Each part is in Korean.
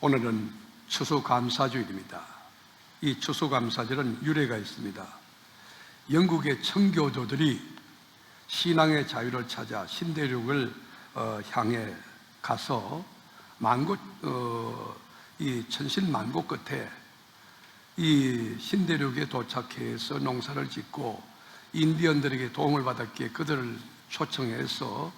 오늘은 추수감사주일입니다. 이 추수감사절은 유래가 있습니다. 영국의 청교도들이 신앙의 자유를 찾아 신대륙을 향해 가서 이 천신만고 끝에 이 신대륙에 도착해서 농사를 짓고 인디언들에게 도움을 받았기에 그들을 초청해서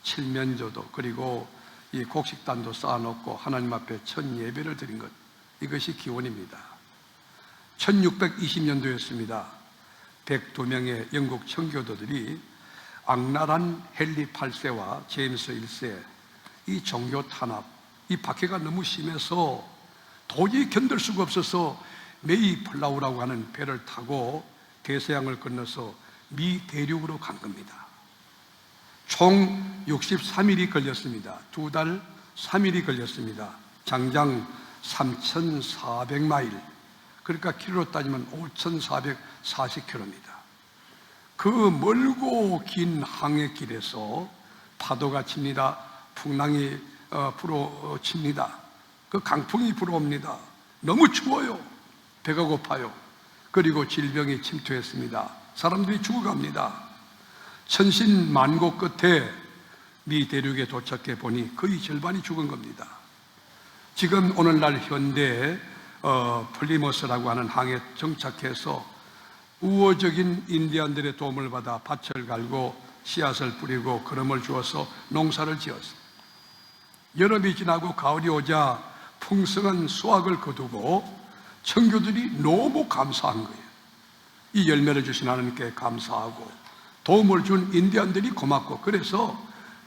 칠면조도 그리고 이 곡식단도 쌓아놓고 하나님 앞에 첫 예배를 드린 것, 이것이 기원입니다. 1620년도였습니다. 102명의 영국 청교도들이 악랄한 헨리 8세와 제임스 1세 이 종교 탄압, 이 박해가 너무 심해서 도저히 견딜 수가 없어서 메이플라우라고 하는 배를 타고 대서양을 건너서 미 대륙으로 간 겁니다. 총 63일이 걸렸습니다. 2달 3일이 걸렸습니다. 장장 3,400마일, 그러니까 킬로로 따지면 5,440km입니다. 그 멀고 긴 항해길에서 파도가 칩니다. 풍랑이 불어칩니다. 그 강풍이 불어옵니다. 너무 추워요. 배가 고파요. 그리고 질병이 침투했습니다. 사람들이 죽어갑니다. 천신만고 끝에 미 대륙에 도착해 보니 거의 절반이 죽은 겁니다. 지금 오늘날 현대 플리머스라고 하는 항에 정착해서 우호적인 인디안들의 도움을 받아 밭을 갈고 씨앗을 뿌리고 거름을 주어서 농사를 지었습니다. 여름이 지나고 가을이 오자 풍성한 수확을 거두고 청교들이 너무 감사한 거예요. 이 열매를 주신 하나님께 감사하고 도움을 준 인디안들이 고맙고, 그래서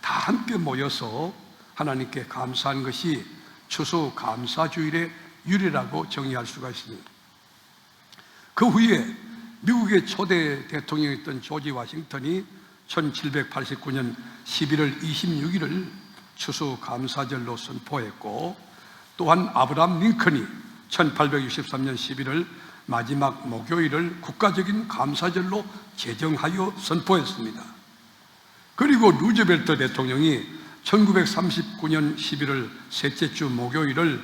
다 함께 모여서 하나님께 감사한 것이 추수감사주일의 유래라고 정의할 수가 있습니다. 그 후에 미국의 초대 대통령이었던 조지 워싱턴이 1789년 11월 26일을 추수감사절로 선포했고, 또한 아브라함 링컨이 1863년 11월 마지막 목요일을 국가적인 감사절로 제정하여 선포했습니다. 그리고 루즈벨트 대통령이 1939년 11월 셋째 주 목요일을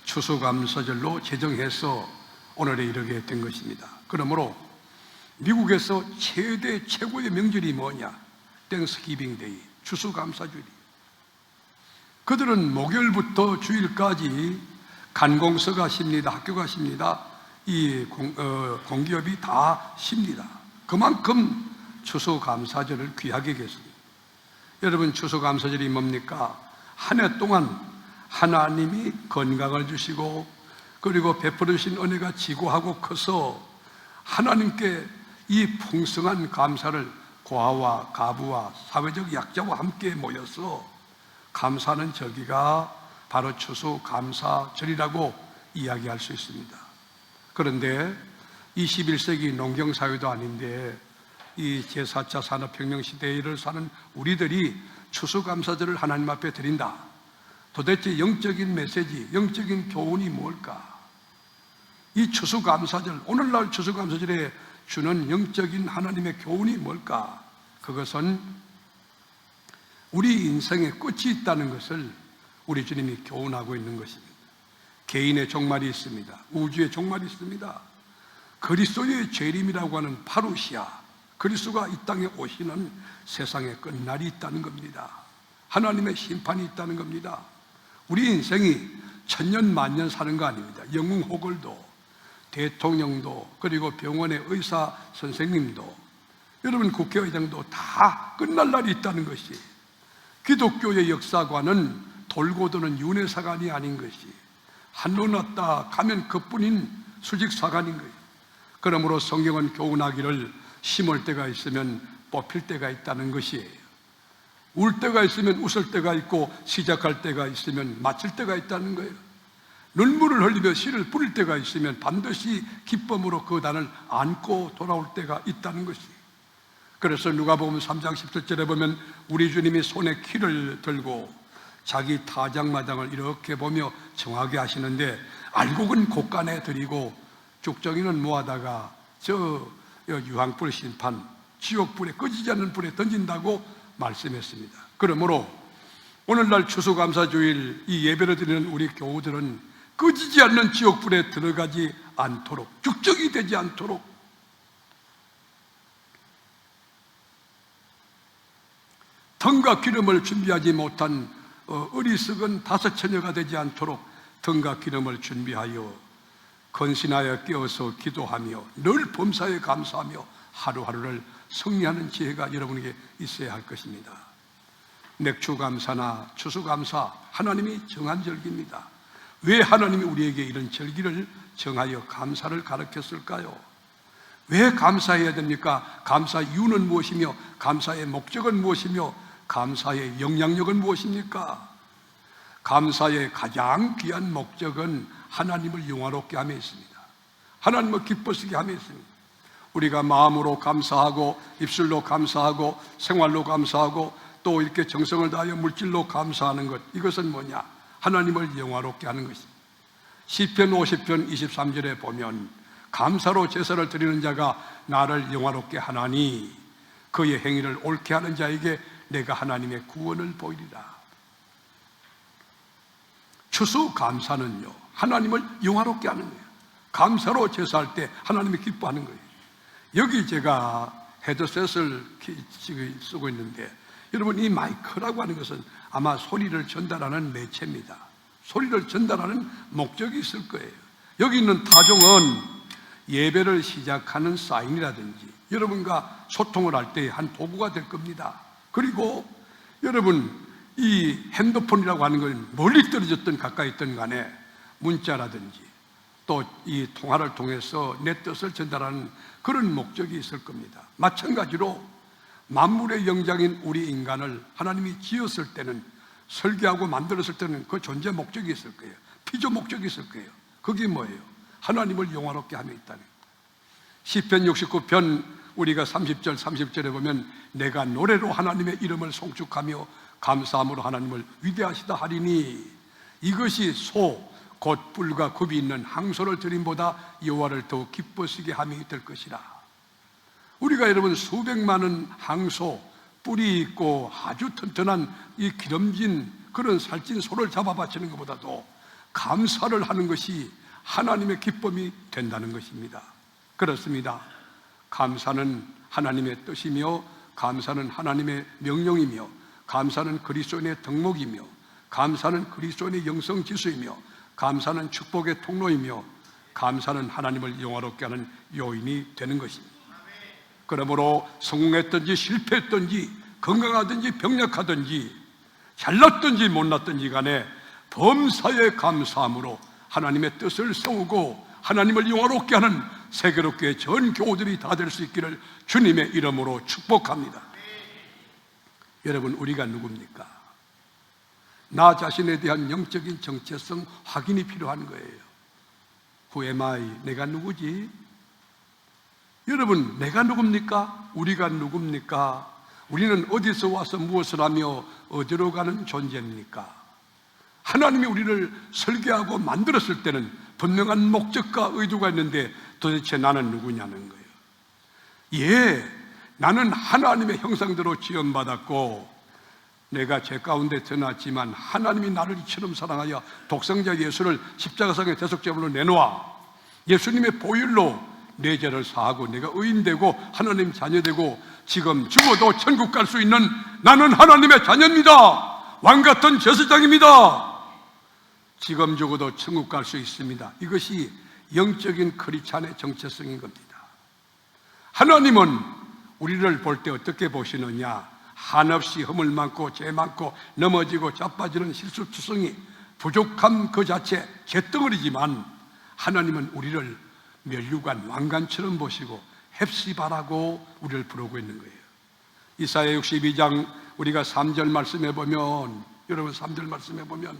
추수감사절로 제정해서 오늘에 이르게 된 것입니다. 그러므로 미국에서 최고의 명절이 뭐냐? 땡스기빙 데이, 추수감사주일. 그들은 목요일부터 주일까지 관공서가 쉽니다. 학교가 쉽니다. 이 공기업이 다 쉽니다. 그만큼 추수감사절을 귀하게 여겼습니다. 여러분, 추수감사절이 뭡니까? 한 해 동안 하나님이 건강을 주시고 그리고 베풀어 주신 은혜가 지고하고 커서 하나님께 이 풍성한 감사를 고아와 가부와 사회적 약자와 함께 모여서 감사하는 절기가 바로 추수감사절이라고 이야기할 수 있습니다. 그런데 21세기 농경사회도 아닌데 이 제4차 산업혁명 시대를 사는 우리들이 추수감사절을 하나님 앞에 드린다. 도대체 영적인 메시지, 영적인 교훈이 뭘까? 이 추수감사절, 오늘날 추수감사절에 주는 영적인 하나님의 교훈이 뭘까? 그것은 우리 인생에 끝이 있다는 것을 우리 주님이 교훈하고 있는 것입니다. 개인의 종말이 있습니다. 우주의 종말이 있습니다. 그리스도의 재림이라고 하는 파루시아, 그리스도가 이 땅에 오시는 세상의 끝날이 있다는 겁니다. 하나님의 심판이 있다는 겁니다. 우리 인생이 천년 만년 사는 거 아닙니다. 영웅 호걸도, 대통령도, 그리고 병원의 의사 선생님도, 여러분 국회의장도 다 끝날 날이 있다는 것이, 기독교의 역사관은 돌고 도는 윤회사관이 아닌 것이, 한눈 왔다 가면 그뿐인 수직사관인 거예요. 그러므로 성경은 교훈하기를 심을 때가 있으면 뽑힐 때가 있다는 것이에요. 울 때가 있으면 웃을 때가 있고 시작할 때가 있으면 마칠 때가 있다는 거예요. 눈물을 흘리며 씨를 뿌릴 때가 있으면 반드시 기쁨으로 그 단을 안고 돌아올 때가 있다는 것이에요. 그래서 누가복음 3장 17절에 보면 우리 주님이 손에 키를 들고 자기 타작마당을 이렇게 보며 정하게 하시는데, 알곡은 곳간에 들이고 죽정이는 모아다가 저 유황불 심판, 지옥불에, 꺼지지 않는 불에 던진다고 말씀했습니다. 그러므로 오늘날 추수감사주일 이 예배를 드리는 우리 교우들은 꺼지지 않는 지옥불에 들어가지 않도록, 죽적이 되지 않도록, 등과 기름을 준비하지 못한 어리석은 다섯 처녀가 되지 않도록 등과 기름을 준비하여 건신하여 깨어서 기도하며 늘 범사에 감사하며 하루하루를 승리하는 지혜가 여러분에게 있어야 할 것입니다. 맥주감사나 추수감사, 하나님이 정한 절기입니다. 왜 하나님이 우리에게 이런 절기를 정하여 감사를 가르쳤을까요? 왜 감사해야 됩니까? 감사 이유는 무엇이며 감사의 목적은 무엇이며 감사의 영향력은 무엇입니까? 감사의 가장 귀한 목적은 하나님을 영화롭게 함에 있습니다. 하나님을 기뻐지게 함에 있습니다. 우리가 마음으로 감사하고 입술로 감사하고 생활로 감사하고 또 이렇게 정성을 다하여 물질로 감사하는 것, 이것은 뭐냐? 하나님을 영화롭게 하는 것입니다. 시편 50편 23절에 보면 감사로 제사를 드리는 자가 나를 영화롭게 하나니 그의 행위를 옳게 하는 자에게 내가 하나님의 구원을 보이리라. 추수감사는요, 하나님을 영화롭게 하는 거예요. 감사로 제사할 때 하나님이 기뻐하는 거예요. 여기 제가 헤드셋을 쓰고 있는데, 여러분, 이 마이크라고 하는 것은 아마 소리를 전달하는 매체입니다. 소리를 전달하는 목적이 있을 거예요. 여기 있는 타종은 예배를 시작하는 사인이라든지 여러분과 소통을 할 때 한 도구가 될 겁니다. 그리고 여러분, 이 핸드폰이라고 하는 건 멀리 떨어졌든 가까이 있든 간에 문자라든지 또 이 통화를 통해서 내 뜻을 전달하는 그런 목적이 있을 겁니다. 마찬가지로 만물의 영장인 우리 인간을 하나님이 지었을 때는, 설계하고 만들었을 때는 그 존재 목적이 있을 거예요. 피조 목적이 있을 거예요. 그게 뭐예요? 하나님을 영화롭게 함에 있다는 거예요. 시편 69편 우리가 30절 30절에 보면 내가 노래로 하나님의 이름을 송축하며 감사함으로 하나님을 위대하시다 하리니 이것이 소 곧 뿔과 굽이 있는 항소를 드림보다 여호와를 더욱 기뻐시게 함이 될 것이라. 우리가 여러분 수백만은 항소, 뿔이 있고 아주 튼튼한 이 기름진 그런 살찐 소를 잡아 바치는 것보다도 감사를 하는 것이 하나님의 기쁨이 된다는 것입니다. 그렇습니다. 감사는 하나님의 뜻이며 감사는 하나님의 명령이며 감사는 그리스도인의 덕목이며 감사는 그리스도인의 영성지수이며 감사는 축복의 통로이며 감사는 하나님을 영화롭게 하는 요인이 되는 것입니다. 그러므로 성공했든지 실패했든지 건강하든지 병약하든지 잘났든지 못났든지 간에 범사에 감사함으로 하나님의 뜻을 세우고 하나님을 영화롭게 하는 세계롭게 전 교우들이 다 될 수 있기를 주님의 이름으로 축복합니다. 여러분, 우리가 누굽니까? 나 자신에 대한 영적인 정체성 확인이 필요한 거예요. Who am I? 내가 누구지? 여러분, 내가 누굽니까? 우리가 누굽니까? 우리는 어디서 와서 무엇을 하며 어디로 가는 존재입니까? 하나님이 우리를 설계하고 만들었을 때는 분명한 목적과 의도가 있는데 도대체 나는 누구냐는 거예요. 예, 나는 하나님의 형상대로 지음받았고 내가 죄 가운데 태어났지만 하나님이 나를 이처럼 사랑하여 독생자 예수를 십자가상의 대속제물로 내놓아 예수님의 보혈로 내 죄를 사하고 내가 의인되고 하나님 자녀되고 지금 죽어도 천국 갈 수 있는 나는 하나님의 자녀입니다. 왕같은 제사장입니다. 지금 죽어도 천국 갈 수 있습니다. 이것이 영적인 크리스찬의 정체성인 겁니다. 하나님은 우리를 볼 때 어떻게 보시느냐? 한없이 허물 많고 죄 많고 넘어지고 자빠지는 실수투성이 부족함 그 자체 잿덩어리지만 하나님은 우리를 면류관 왕관처럼 보시고 헵시바라고 우리를 부르고 있는 거예요. 이사야 62장 우리가 3절 말씀해 보면, 여러분 3절 말씀해 보면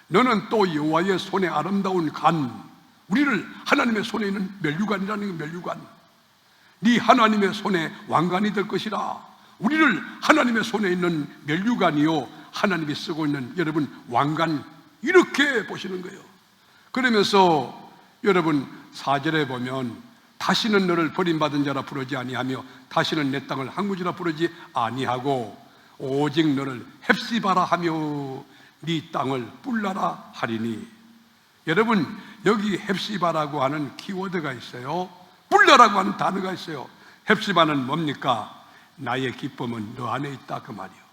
너는 또 여호와의 손에 아름다운 간, 우리를 하나님의 손에 있는 면류관이라는 게 면류관, 네 하나님의 손에 왕관이 될 것이라. 우리를 하나님의 손에 있는 면류관이요 하나님이 쓰고 있는 여러분 왕관, 이렇게 보시는 거예요. 그러면서 여러분 4절에 보면 다시는 너를 버림받은 자라 부르지 아니하며 다시는 내 땅을 항구지라 부르지 아니하고 오직 너를 헵시바라 하며 네 땅을 뿔라라 하리니. 여러분, 여기 헵시바라고 하는 키워드가 있어요. 불러라고 하는 단어가 있어요. 헵시바는 뭡니까? 나의 기쁨은 너 안에 있다, 그 말이요.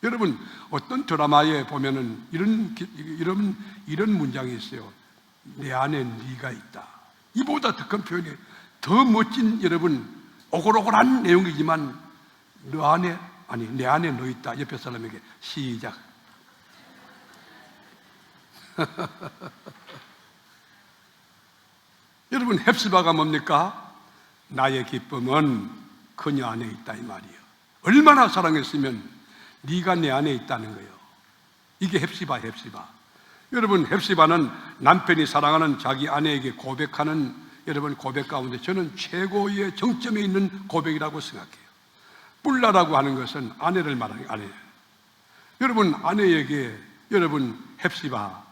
여러분, 어떤 드라마에 보면은 이런 문장이 있어요. 내 안에 네가 있다. 이보다 더 큰 표현이, 더 멋진, 여러분, 오글오글한 내용이지만 너 안에, 아니 내 안에 너 있다. 옆에 사람에게 시작. 여러분, 헵시바가 뭡니까? 나의 기쁨은 그녀 안에 있다, 이 말이에요. 얼마나 사랑했으면 네가 내 안에 있다는 거예요. 이게 헵시바. 여러분, 헵시바는 남편이 사랑하는 자기 아내에게 고백하는, 여러분, 고백 가운데 저는 최고의 정점에 있는 고백이라고 생각해요. 뿔라라고 하는 것은 아내를 말하는 아내예요. 여러분, 아내에게, 여러분, 헵시바,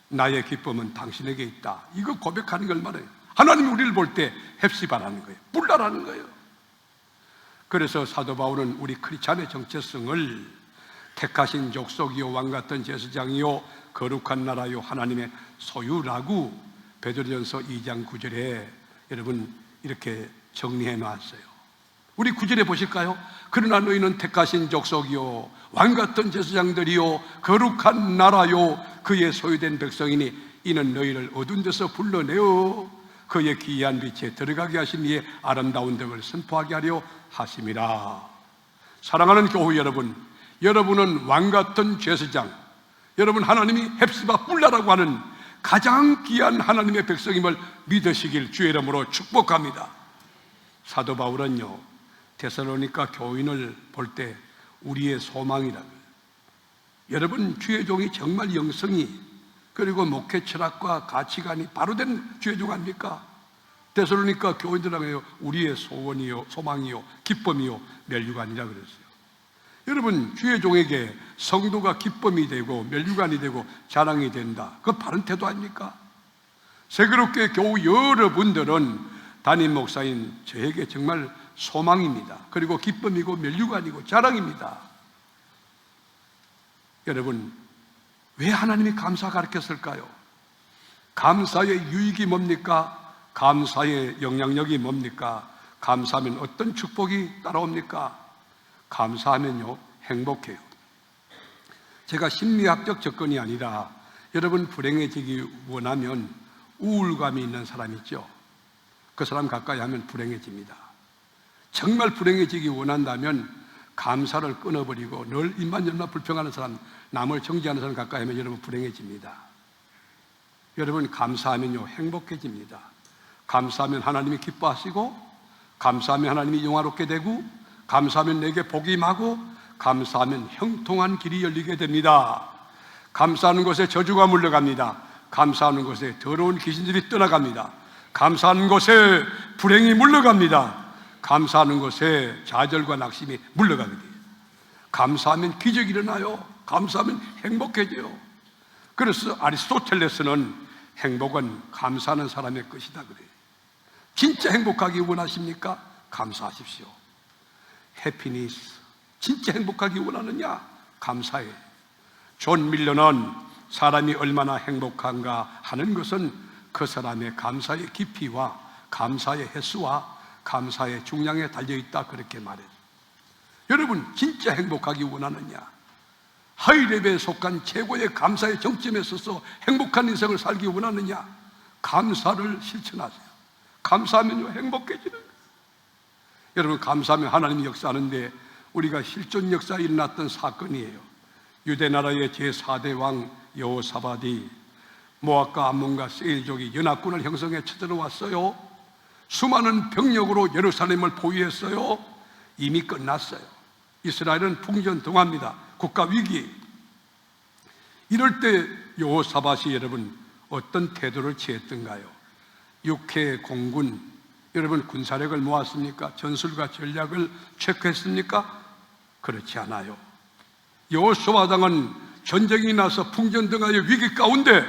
나의 기쁨은 당신에게 있다, 이거 고백하는 걸 말해요. 하나님이 우리를 볼 때 헵시바라는 거예요. 뿔라라는 거예요. 그래서 사도 바울은 우리 크리스찬의 정체성을 택하신 족속이요 왕같은 제사장이요 거룩한 나라요 하나님의 소유라고 베드로전서 2장 9절에 여러분 이렇게 정리해 놨어요. 우리 9절에 보실까요? 그러나 너희는 택하신 족속이요 왕같은 제사장들이요 거룩한 나라요 그의 소유된 백성이니 이는 너희를 어두운 데서 불러내어 그의 기이한 빛에 들어가게 하신 이의 아름다운 덕을 선포하게 하려 하심이라. 사랑하는 교회 여러분, 여러분은 왕같은 제사장, 여러분 하나님이 헵시바 뿔라라고 하는 가장 귀한 하나님의 백성임을 믿으시길 주의 이름으로 축복합니다. 사도 바울은요 데살로니가 교인을 볼 때 우리의 소망이라고, 여러분 주의 종이 정말 영성이 그리고 목회 철학과 가치관이 바로 된 주의 종 아닙니까? 데살로니가 교인들에게 우리의 소원이요 소망이요 기쁨이요 멸류관이라 그랬어요. 여러분, 주의 종에게 성도가 기쁨이 되고 멸류관이 되고 자랑이 된다, 그거 바른 태도 아닙니까? 새그룹교회 교우 여러분들은 담임 목사인 저에게 정말 소망입니다. 그리고 기쁨이고 멸류관이고 자랑입니다. 여러분, 왜 하나님이 감사 가르쳤을까요? 감사의 유익이 뭡니까? 감사의 영향력이 뭡니까? 감사하면 어떤 축복이 따라옵니까? 감사하면요 행복해요. 제가 심리학적 접근이 아니라 여러분 불행해지기 원하면 우울감이 있는 사람 있죠? 그 사람 가까이 하면 불행해집니다. 정말 불행해지기 원한다면 감사를 끊어버리고 늘 입만 열나 불평하는 사람, 남을 정죄하는 사람 가까이 하면 여러분 불행해집니다. 여러분 감사하면요 행복해집니다. 감사하면 하나님이 기뻐하시고, 감사하면 하나님이 영화롭게 되고, 감사하면 내게 복이 임하고, 감사하면 형통한 길이 열리게 됩니다. 감사하는 곳에 저주가 물러갑니다. 감사하는 곳에 더러운 귀신들이 떠나갑니다. 감사하는 곳에 불행이 물러갑니다. 감사하는 곳에 좌절과 낙심이 물러가게 돼요. 감사하면 기적이 일어나요. 감사하면 행복해져요. 그래서 아리스토텔레스는 행복은 감사하는 사람의 것이다 그래요. 진짜 행복하기 원하십니까? 감사하십시오. 해피니스, 진짜 행복하기 원하느냐? 감사해. 존 밀러는 사람이 얼마나 행복한가 하는 것은 그 사람의 감사의 깊이와 감사의 횟수와 감사의 중량에 달려있다, 그렇게 말해요. 여러분 진짜 행복하기 원하느냐? 하이레벨에 속한 최고의 감사의 정점에 서서 행복한 인생을 살기 원하느냐? 감사를 실천하세요. 감사하면요 행복해지는 거예요. 여러분 감사하면 하나님이 역사하는데, 우리가 실존 역사에 일어났던 사건이에요. 유대나라의 제4대 왕 여호사밧이 모압과 암몬과 세일족이 연합군을 형성해 쳐들어왔어요. 수많은 병력으로 예루살렘을 포위했어요. 이미 끝났어요. 이스라엘은 풍전등화입니다. 국가 위기. 이럴 때 여호사밧이 여러분 어떤 태도를 취했던가요? 육해 공군, 여러분 군사력을 모았습니까? 전술과 전략을 체크했습니까? 그렇지 않아요. 여호수아 당은 전쟁이 나서 풍전등화의 위기 가운데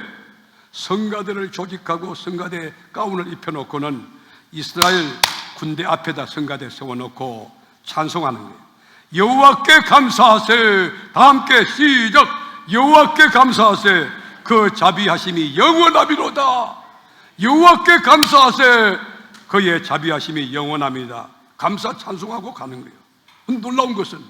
성가대를 조직하고 성가대 가운을 입혀놓고는 이스라엘 군대 앞에다 성가대 세워놓고 찬송하는 거예요. 여호와께 감사하세. 다 함께 시작. 여호와께 감사하세. 그 자비하심이 영원하미로다. 여호와께 감사하세. 그의 자비하심이 영원합니다. 감사 찬송하고 가는 거예요. 놀라운 것은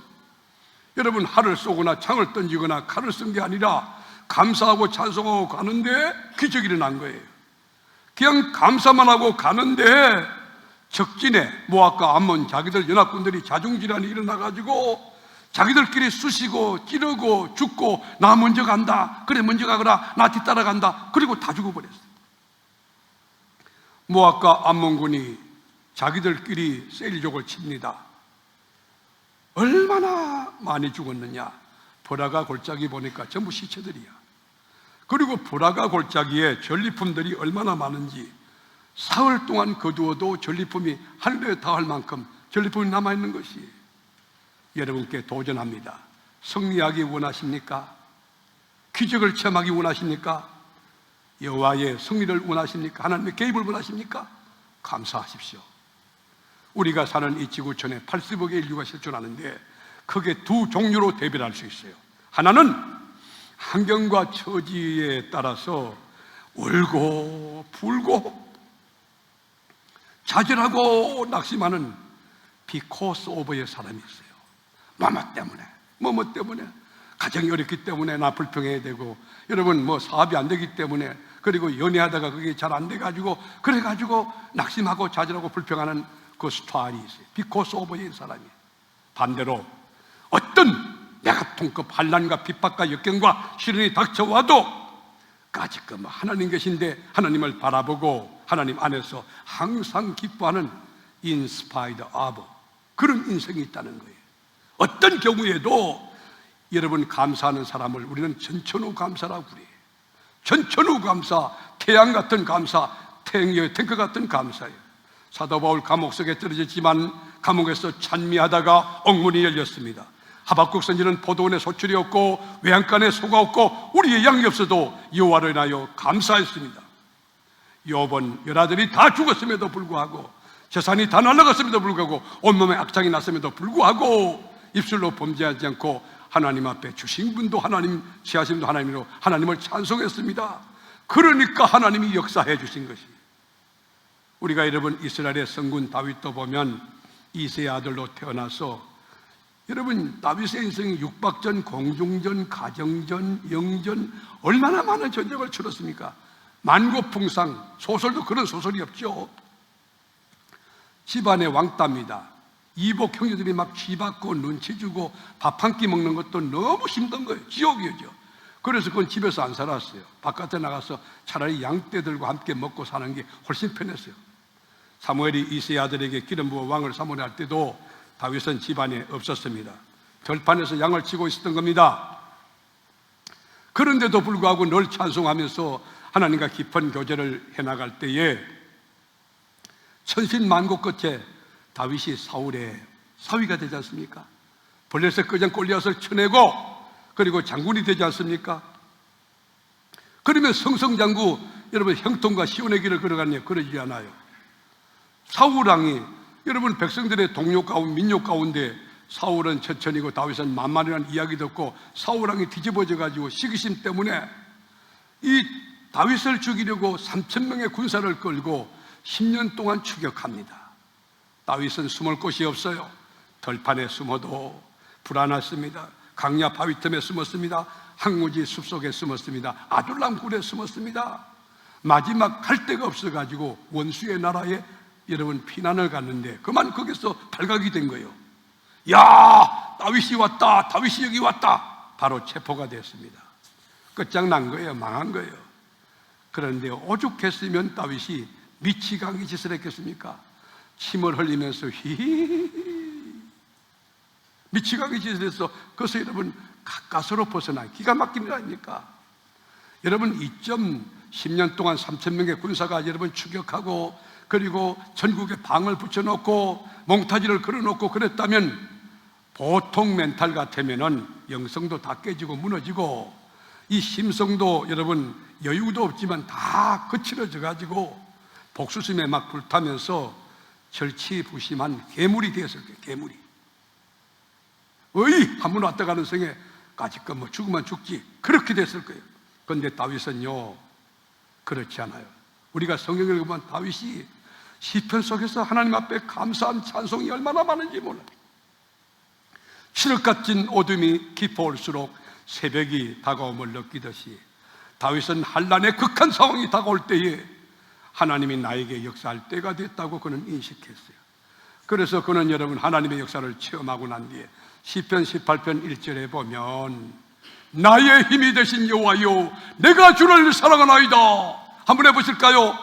여러분, 활을 쏘거나 창을 던지거나 칼을 쓴 게 아니라 감사하고 찬송하고 가는데 기적이 일어난 거예요. 그냥 감사만 하고 가는데 적진에 모압과 암몬 자기들 연합군들이 자중질환이 일어나가지고 자기들끼리 쑤시고 찌르고 죽고, 나 먼저 간다, 그래 먼저 가거라, 나 뒤따라간다, 그리고 다 죽어버렸어요. 모압과 암몬군이 자기들끼리 세일족을 칩니다. 얼마나 많이 죽었느냐. 보라가 골짜기 보니까 전부 시체들이야. 그리고 보라가 골짜기에 전리품들이 얼마나 많은지, 사흘 동안 거두어도 전리품이 하늘에 닿을 만큼 전리품이 남아있는 것이. 여러분께 도전합니다. 승리하기 원하십니까? 기적을 체험하기 원하십니까? 여호와의 승리를 원하십니까? 하나님의 개입을 원하십니까? 감사하십시오. 우리가 사는 이 지구촌에 80억의 인류가 실존하는데 크게 두 종류로 대별할 수 있어요. 하나는 환경과 처지에 따라서 울고 불고 좌절하고 낙심하는 비코스 오버의 사람이 있어요. 뭐뭐 때문에 가정이 어렵기 때문에 나 불평해야 되고, 여러분 뭐 사업이 안 되기 때문에, 그리고 연애하다가 그게 잘 안 돼가지고 그래가지고 낙심하고 좌절하고 불평하는 그 스타일이 있어요. 비코스 오버의 사람이. 반대로 어떤 메가톤급 환난과 핍박과 역경과 시련이 닥쳐와도 까짓거 하나님 계신데 하나님을 바라보고 하나님 안에서 항상 기뻐하는 인스파이드 아버, 그런 인생이 있다는 거예요. 어떤 경우에도 여러분 감사하는 사람을 우리는 전천후 감사라고 그래요. 전천후 감사, 태양 같은 감사, 탱크 같은 감사예요. 사도 바울 감옥 속에 떨어졌지만 감옥에서 찬미하다가 엉문이 열렸습니다. 하박국 선지는 포도원에 소출이 없고 외양간에 소가 없고 우리의 양이 없어도 여호와를 인하여 감사했습니다. 욥은 열아들이 다 죽었음에도 불구하고, 재산이 다 날아갔음에도 불구하고, 온몸에 악창이 났음에도 불구하고 입술로 범죄하지 않고 하나님 앞에 주신 분도 하나님, 취하신 분도 하나님으로 하나님을 찬송했습니다. 그러니까 하나님이 역사해 주신 것이. 우리가 여러분 이스라엘의 성군 다윗도 보면 이세의 아들로 태어나서, 여러분 다윗의 인생이 육박전, 공중전, 가정전, 영전, 얼마나 많은 전쟁을 치렀습니까? 만고풍상, 소설도 그런 소설이 없죠. 집안의 왕따입니다. 이복 형제들이 막 쥐받고 눈치 주고 밥 한 끼 먹는 것도 너무 힘든 거예요. 지옥이죠. 그래서 그건 집에서 안 살았어요. 바깥에 나가서 차라리 양떼들과 함께 먹고 사는 게 훨씬 편했어요. 사무엘이 이새의 아들에게 기름 부어 왕을 삼으려 할 때도 다윗은 집안에 없었습니다. 들판에서 양을 치고 있었던 겁니다. 그런데도 불구하고 늘 찬송하면서 하나님과 깊은 교제를 해나갈 때에 천신만고 끝에 다윗이 사울의 사위가 되지 않습니까? 블레셋 거장 골리앗을 쳐내고 그리고 장군이 되지 않습니까? 그러면 성성장구, 여러분 형통과 시온의 길을 걸어갔네요. 그러지 않아요. 사울왕이, 여러분 백성들의 동료 가운데, 민족 가운데 사울은 천천히고 다윗은 만만이라는 이야기 듣고 사울왕이 뒤집어져 가지고 시기심 때문에 이 다윗을 죽이려고 3,000명의 군사를 끌고 10년 동안 추격합니다. 다윗은 숨을 곳이 없어요. 들판에 숨어도 불안했습니다. 강야 바위 틈에 숨었습니다. 항무지 숲속에 숨었습니다. 아둘람 굴에 숨었습니다. 마지막 갈 데가 없어가지고 원수의 나라에 여러분 피난을 갔는데 그만 거기서 발각이 된 거예요. 야, 다윗이 왔다, 다윗이 여기 왔다. 바로 체포가 됐습니다. 끝장난 거예요. 망한 거예요. 그런데 오죽했으면 다윗이 미치광이 짓을 했겠습니까? 침을 흘리면서 미치광이 짓을 해서 그것을 여러분 가까스로 벗어난 기가 막힌 거 아닙니까? 여러분 10년 동안 3,000명의 군사가 여러분 추격하고 그리고 전국에 방을 붙여놓고 몽타지를 걸어놓고 그랬다면 보통 멘탈 같으면은 영성도 다 깨지고 무너지고 이 심성도 여러분 여유도 없지만 다 거칠어져 가지고 복수심에 막 불타면서 절치부심한 괴물이 되었을 거예요. 괴물이. 어이 한번 왔다 가는 성에 까짓거 뭐 죽으면 죽지, 그렇게 됐을 거예요. 그런데 다윗은요, 그렇지 않아요. 우리가 성경을 보면 다윗이 시편 속에서 하나님 앞에 감사한 찬송이 얼마나 많은지 몰라요. 칠흑같은 어둠이 깊어올수록 새벽이 다가옴을 느끼듯이 다윗은 환난의 극한 상황이 다가올 때에 하나님이 나에게 역사할 때가 됐다고 그는 인식했어요. 그래서 그는 여러분 하나님의 역사를 체험하고 난 뒤에 시편 18편 1절에 보면 나의 힘이 되신 여호와여 내가 주를 사랑하나이다. 한번 해보실까요?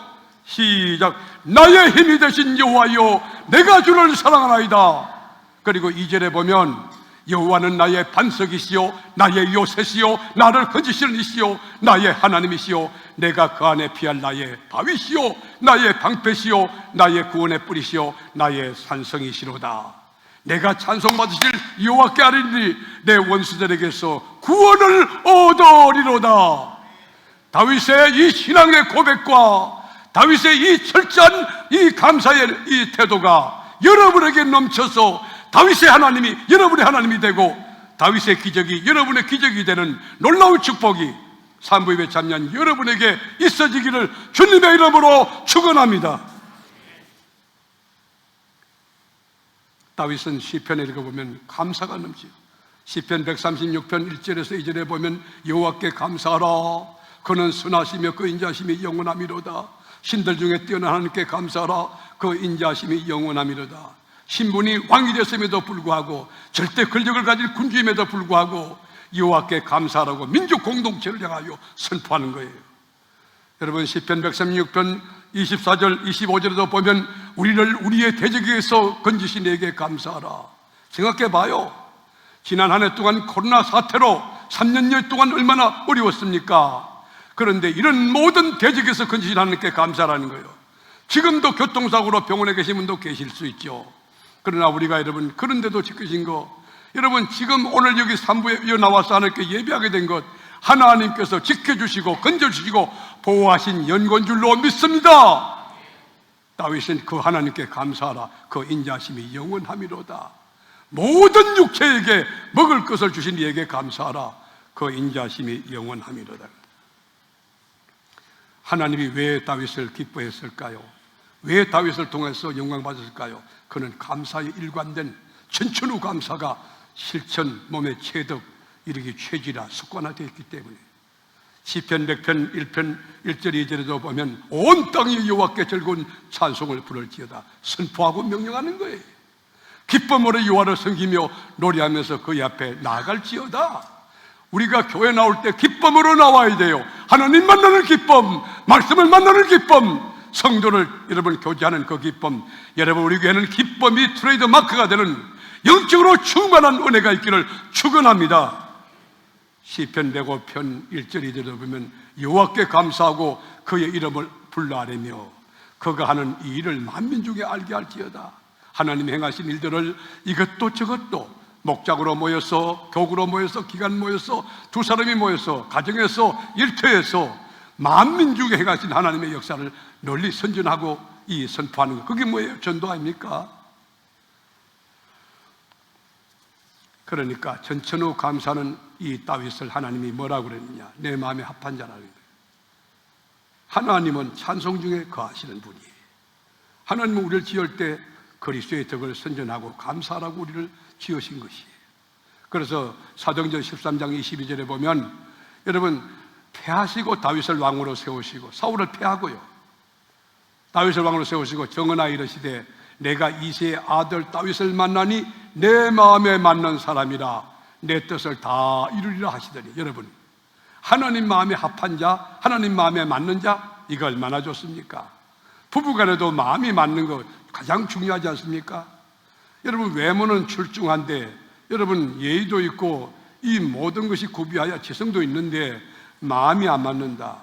시작. 나의 힘이 되신 여호와여 내가 주를 사랑하나이다. 그리고 2절에 보면 여호와는 나의 반석이시요 나의 요새시요 나를 건지시는 이시요 나의 하나님이시요 내가 그 안에 피할 나의 바위시요 나의 방패시요 나의 구원의 뿌리시요 나의 산성이시로다. 내가 찬송받으실 여호와께 아뢰리니 내 원수들에게서 구원을 얻으리로다. 다윗의 이 신앙의 고백과 다윗의 이 철저한 이 감사의 이 태도가 여러분에게 넘쳐서 다윗의 하나님이 여러분의 하나님이 되고 다윗의 기적이 여러분의 기적이 되는 놀라운 축복이 산부인의 참여한 여러분에게 있어지기를 주님의 이름으로 축원합니다. 다윗은 시편에 읽어보면 감사가 넘치요. 시편 136편 1절에서 2절에 보면 여호와께 감사하라. 그는 선하시며 그 인자하심이 영원함이로다. 신들 중에 뛰어난 하나님께 감사하라. 그 인자하심이 영원함이로다. 신분이 왕이 됐음에도 불구하고 절대 권력을 가질 군주임에도 불구하고 여호와께 감사하라고 민족 공동체를 향하여 선포하는 거예요. 여러분 시편 136편 24절 25절에도 보면 우리를 우리의 대적에서 건지신 이에게 감사하라. 생각해 봐요. 지난 한 해 동안 코로나 사태로 3년여 동안 얼마나 어려웠습니까? 그런데 이런 모든 대적에서 건지신 하나님께 감사하라는 거예요. 지금도 교통사고로 병원에 계신 분도 계실 수 있죠. 그러나 우리가 여러분 그런데도 지키신 거, 여러분 지금 오늘 여기 3부에 나와서 하나님께 예배하게 된 것 하나님께서 지켜주시고 건져주시고 보호하신 연고인 줄로 믿습니다. 다윗은 그 하나님께 감사하라. 그 인자하심이 영원함이로다. 모든 육체에게 먹을 것을 주신 이에게 감사하라. 그 인자하심이 영원함이로다. 하나님이 왜 다윗을 기뻐했을까요? 왜 다윗을 통해서 영광 받았을까요? 그는 감사에 일관된 천천후 감사가 실천 몸의 체득 이르기 체질화 습관화되어 있기 때문에 시편 100편 1편 1절 2절에도 보면 온 땅이 여호와께 즐거운 찬송을 부를지어다 선포하고 명령하는 거예요. 기쁨으로 여호와를 섬기며 노래하면서 그의 앞에 나아갈지어다. 우리가 교회 나올 때 기쁨으로 나와야 돼요. 하나님 만나는 기쁨, 말씀을 만나는 기쁨, 성도를 여러분 교제하는 그 기쁨, 여러분 우리 교회는 기쁨이 트레이드 마크가 되는 영적으로 충만한 은혜가 있기를 축원합니다. 시편 105편 1절 2절에 보면 여호와께 감사하고 그의 이름을 불러 아뢰며 그가 하는 이 일을 만민중에 알게 할지어다. 하나님이 행하신 일들을 이것도 저것도 목장으로 모여서 교구로 모여서 기관 모여서 두 사람이 모여서 가정에서 일터에서 만민중에 행하신 하나님의 역사를 널리 선전하고 이 선포하는 것, 그게 뭐예요? 전도 아닙니까? 그러니까 전천후 감사는 이 다윗을 하나님이 뭐라고 그랬느냐? 내 마음에 합한 자라는 거예요. 하나님은 찬송 중에 거하시는 분이에요. 하나님은 우리를 지을 때 그리스도의 덕을 선전하고 감사하라고 우리를 지으신 것이에요. 그래서 사도행전 13장 22절에 보면 여러분 패하시고 다윗을 왕으로 세우시고 사울을 패하고요 다윗을 왕으로 세우시고 정언하여 이르시되 내가 이새의 아들 다윗을 만나니 내 마음에 맞는 사람이라 내 뜻을 다 이루리라 하시더니 여러분 하나님 마음에 합한 자, 하나님 마음에 맞는 자, 이거 얼마나 좋습니까? 부부간에도 마음이 맞는 거 가장 중요하지 않습니까? 여러분 외모는 출중한데 여러분 예의도 있고 이 모든 것이 구비하여 지성도 있는데 마음이 안 맞는다,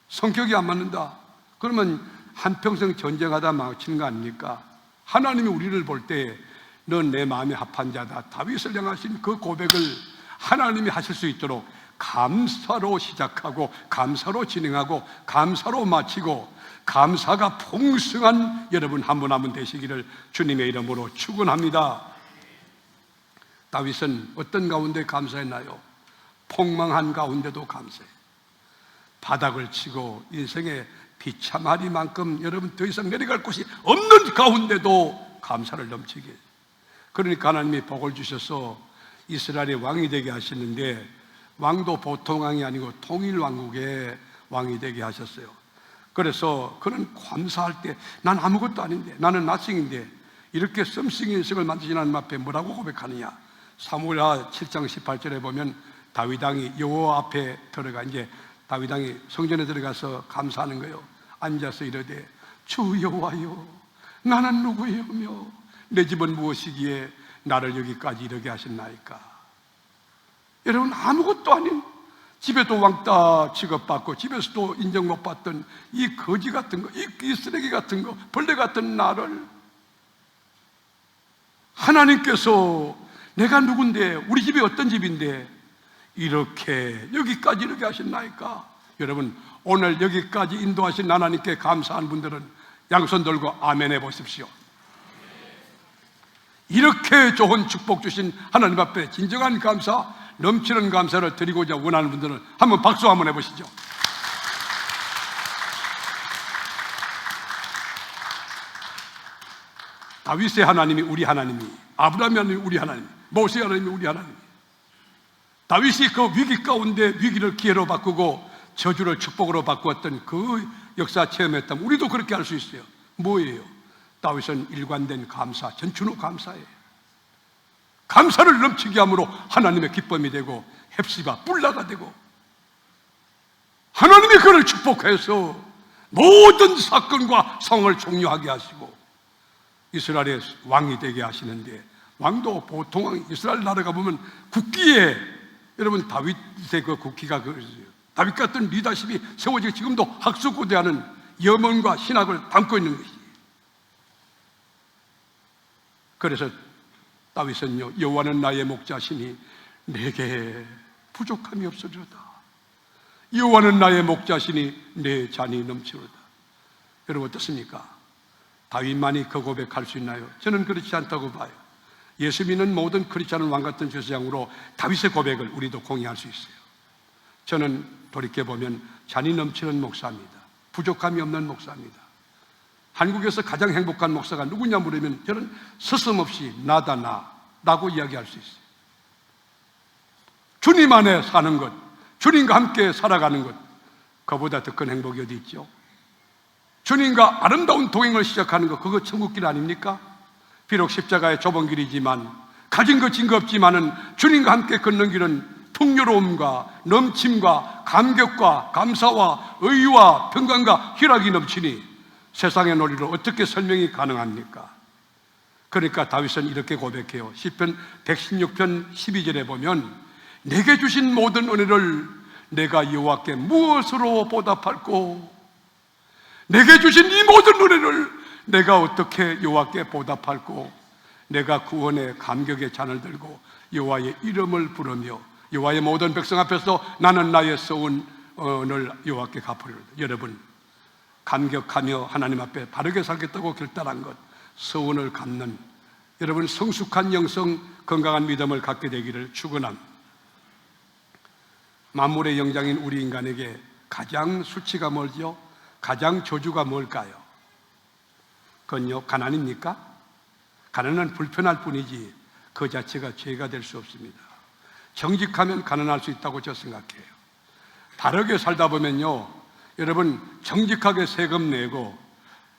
성격이 안 맞는다, 그러면 한평생 전쟁하다 망치는 거 아닙니까? 하나님이 우리를 볼 때 넌 내 마음에 합한 자다, 다윗을 향하신 그 고백을 하나님이 하실 수 있도록 감사로 시작하고 감사로 진행하고 감사로 마치고 감사가 풍성한 여러분 한 분 한 분 되시기를 주님의 이름으로 축원합니다. 다윗은 어떤 가운데 감사했나요? 폭망한 가운데도 감사해. 바닥을 치고 인생의 비참하리만큼 여러분 더 이상 내려갈 곳이 없는 가운데도 감사를 넘치게 해요. 그러니까 하나님이 복을 주셔서 이스라엘의 왕이 되게 하시는데, 왕도 보통 왕이 아니고 통일왕국의 왕이 되게 하셨어요. 그래서 그는 감사할 때, 난 아무것도 아닌데, 나는 나싱인데, 이렇게 썸씽이 인생을 만드신 하나님 앞에 뭐라고 고백하느냐. 사무엘하 7장 18절에 보면 다윗 왕이 여호와 앞에 들어가, 이제 다윗 왕이 성전에 들어가서 감사하는 거예요. 앉아서 이르되, 주 여호와여, 나는 누구이오며 내 집은 무엇이기에 나를 여기까지 이르게 하셨나이까. 여러분, 아무것도 아닌, 집에도 왕따 취급받고 집에서도 인정 못 받던 이 거지 같은 거, 이 쓰레기 같은 거, 벌레 같은 나를 하나님께서 내가 누군데, 우리 집이 어떤 집인데 이렇게 여기까지 이르게 하셨나이까. 여러분, 오늘 여기까지 인도하신 하나님께 감사한 분들은 양손 들고 아멘 해보십시오. 이렇게 좋은 축복 주신 하나님 앞에 진정한 감사, 넘치는 감사를 드리고자 원하는 분들은 한번 박수 한번 해보시죠. 다윗의 하나님이 우리 하나님이, 아브라함의 하나님이 우리 하나님, 모세의 하나님이 우리 하나님. 다윗이 그 위기 가운데 위기를 기회로 바꾸고 저주를 축복으로 바꾸었던 그 역사 체험했다면 우리도 그렇게 할 수 있어요. 뭐예요? 다윗은 일관된 감사, 전춘후 감사예요. 감사를 넘치게 함으로 하나님의 기쁨이 되고 헵시바 뿔나가 되고, 하나님이 그를 축복해서 모든 사건과 상황을 종료하게 하시고 이스라엘의 왕이 되게 하시는데, 왕도 보통 왕, 이스라엘 나라가 보면 국기에, 여러분 다윗의 그 국기가 다윗 같은 리더십이 세워지고 지금도 학수고대하는 염원과 신학을 담고 있는 것이. 그래서 다윗은요, 여호와는 나의 목자시니 내게 부족함이 없으리로다. 여호와는 나의 목자시니 내 잔이 넘치로다. 여러분 어떻습니까? 다윗만이 그 고백할 수 있나요? 저는 그렇지 않다고 봐요. 예수 믿는 모든 크리스찬은 왕 같은 제사장으로 다윗의 고백을 우리도 공유할 수 있어요. 저는 돌이켜보면 잔이 넘치는 목사입니다. 부족함이 없는 목사입니다. 한국에서 가장 행복한 목사가 누구냐 물으면 저는 서슴없이 나다 나라고 이야기할 수 있어요. 주님 안에 사는 것, 주님과 함께 살아가는 것, 그보다 더 큰 행복이 어디 있죠? 주님과 아름다운 동행을 시작하는 것, 그거 천국길 아닙니까? 비록 십자가의 좁은 길이지만, 가진 것 진 것 없지만은 주님과 함께 걷는 길은 풍요로움과 넘침과 감격과 감사와 의와 평강과 희락이 넘치니 세상의 논리로 어떻게 설명이 가능합니까? 그러니까 다윗은 이렇게 고백해요. 시편 116편 12절에 보면 내게 주신 모든 은혜를 내가 여호와께 무엇으로 보답할꼬? 내게 주신 이 모든 은혜를 내가 어떻게 여호와께 보답할꼬? 내가 구원의 감격의 잔을 들고 여호와의 이름을 부르며 여호와의 모든 백성 앞에서 나는 나의 서원을 여호와께 갚으리로다. 여러분, 감격하며 하나님 앞에 바르게 살겠다고 결단한 것, 서원을 갚는 여러분 성숙한 영성, 건강한 믿음을 갖게 되기를 축원합니다. 만물의 영장인 우리 인간에게 가장 수치가 뭘죠? 가장 저주가 뭘까요? 그건요, 가난입니까? 가난은 불편할 뿐이지 그 자체가 죄가 될 수 없습니다. 정직하면 가난할 수 있다고 저 생각해요. 바르게 살다 보면요, 여러분 정직하게 세금 내고,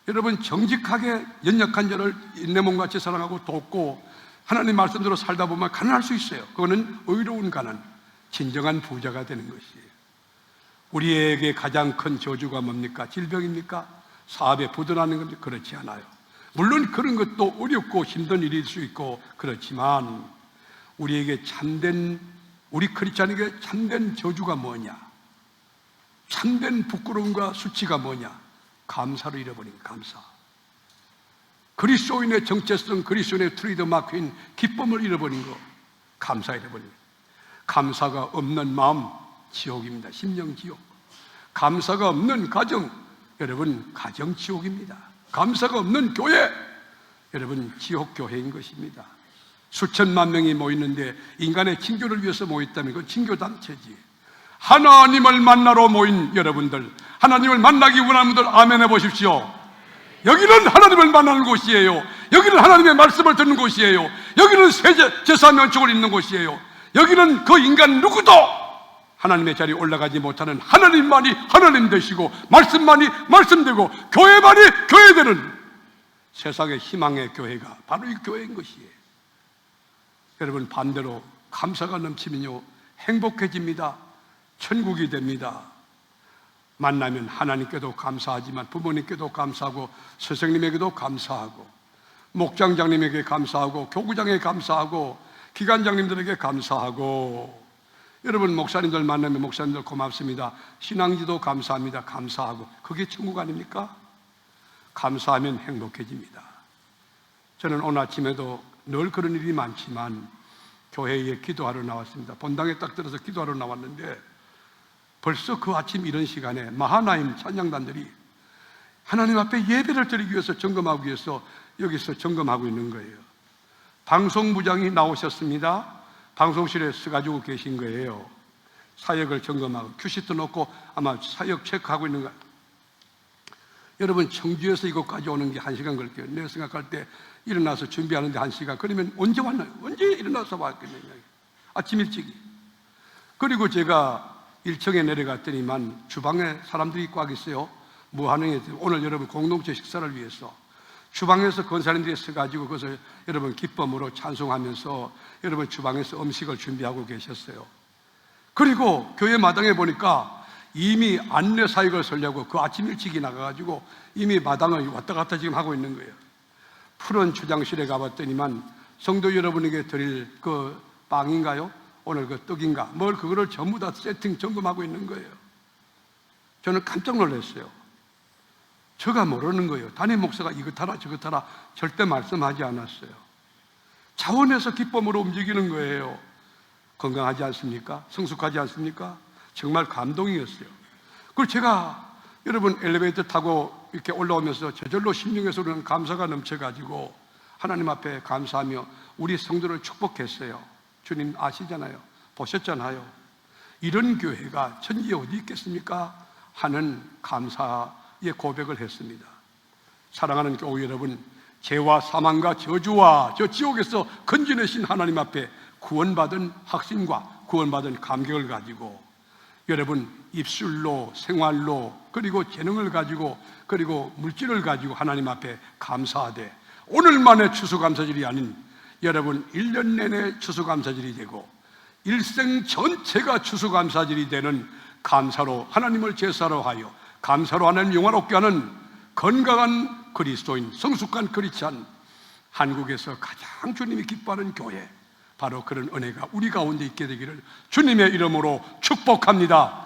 여러분 정직하게 연약한 자를 내 몸같이 사랑하고 돕고 하나님 말씀대로 살다 보면 가난할 수 있어요. 그거는 의로운 가난, 진정한 부자가 되는 것이에요. 우리에게 가장 큰 저주가 뭡니까? 질병입니까? 사업에 부도나는 겁니까? 그렇지 않아요. 물론 그런 것도 어렵고 힘든 일일 수 있고 그렇지만 우리에게 참된, 우리 크리스찬에게 참된 저주가 뭐냐? 참된 부끄러움과 수치가 뭐냐? 감사를 잃어버린 감사. 그리스도인의 정체성, 그리스도인의 트레이드마크인 기쁨을 잃어버린 거, 감사 잃어버린 거. 감사가 없는 마음, 지옥입니다. 심령 지옥. 감사가 없는 가정, 여러분 가정 지옥입니다. 감사가 없는 교회, 여러분 지옥 교회인 것입니다. 수천만 명이 모이는데 인간의 친교를 위해서 모였다면 그건 친교단체지. 하나님을 만나러 모인 여러분들, 하나님을 만나기 원하는 분들 아멘 해보십시오. 여기는 하나님을 만나는 곳이에요. 여기는 하나님의 말씀을 듣는 곳이에요. 여기는 제사 면촉을 있는 곳이에요. 여기는 그 인간 누구도 하나님의 자리에 올라가지 못하는 하나님만이 하나님 되시고, 말씀만이 말씀 되고, 교회만이 교회 되는 세상의 희망의 교회가 바로 이 교회인 것이에요. 여러분, 반대로 감사가 넘치면요 행복해집니다. 천국이 됩니다. 만나면 하나님께도 감사하지만 부모님께도 감사하고, 선생님에게도 감사하고, 목장장님에게 감사하고, 교구장에 감사하고, 기관장님들에게 감사하고, 여러분 목사님들 만나면 목사님들 고맙습니다, 신앙지도 감사합니다, 감사하고, 그게 천국 아닙니까? 감사하면 행복해집니다. 저는 오늘 아침에도 늘 그런 일이 많지만 교회에 기도하러 나왔습니다. 본당에 딱 들어서 기도하러 나왔는데 벌써 그 아침 이런 시간에 마하나임 찬양단들이 하나님 앞에 예배를 드리기 위해서 점검하기 위해서 여기서 점검하고 있는 거예요. 방송부장이 나오셨습니다. 방송실에 서가지고 계신 거예요. 사역을 점검하고 큐시트 놓고 아마 사역 체크하고 있는 거예요. 여러분, 청주에서 이곳까지 오는 게 1시간 걸려요. 내가 생각할 때 일어나서 준비하는데 1시간. 그러면 언제 왔나요? 언제 일어나서 왔겠느냐. 아침 일찍이. 그리고 제가 1층에 내려갔더니만 주방에 사람들이 꽉 있어요. 뭐 하는 게 오늘 여러분 공동체 식사를 위해서 주방에서 권사님들이 서가지고 그것을 여러분 기쁨으로 찬송하면서 여러분 주방에서 음식을 준비하고 계셨어요. 그리고 교회 마당에 보니까 이미 안내 사역을 설려고 그 아침 일찍이 나가가지고 이미 마당을 왔다 갔다 지금 하고 있는 거예요. 푸른 주장실에 가봤더니만 성도 여러분에게 드릴 그 빵인가요? 오늘 그 떡인가? 뭘 그거를 전부 다 세팅 점검하고 있는 거예요. 저는 깜짝 놀랐어요. 제가 모르는 거예요. 담임 목사가 이것 하라 저것 하라 절대 말씀하지 않았어요. 자원해서 기쁨으로 움직이는 거예요. 건강하지 않습니까? 성숙하지 않습니까? 정말 감동이었어요. 그리고 제가 여러분 엘리베이터 타고 이렇게 올라오면서 저절로 심령에서 오는 감사가 넘쳐가지고 하나님 앞에 감사하며 우리 성도를 축복했어요. 주님 아시잖아요. 보셨잖아요. 이런 교회가 천지에 어디 있겠습니까? 하는 감사의 고백을 했습니다. 사랑하는 교우 여러분, 죄와 사망과 저주와 저 지옥에서 건져내신 하나님 앞에 구원받은 확신과 구원받은 감격을 가지고 여러분 입술로, 생활로, 그리고 재능을 가지고, 그리고 물질을 가지고 하나님 앞에 감사하되 오늘만의 추수감사절이 아닌 여러분 1년 내내 추수감사절이 되고 일생 전체가 추수감사절이 되는 감사로 하나님을 제사로 하여 감사로 하나님 영화롭게 하는 건강한 그리스도인, 성숙한 크리스찬, 한국에서 가장 주님이 기뻐하는 교회, 바로 그런 은혜가 우리 가운데 있게 되기를 주님의 이름으로 축복합니다.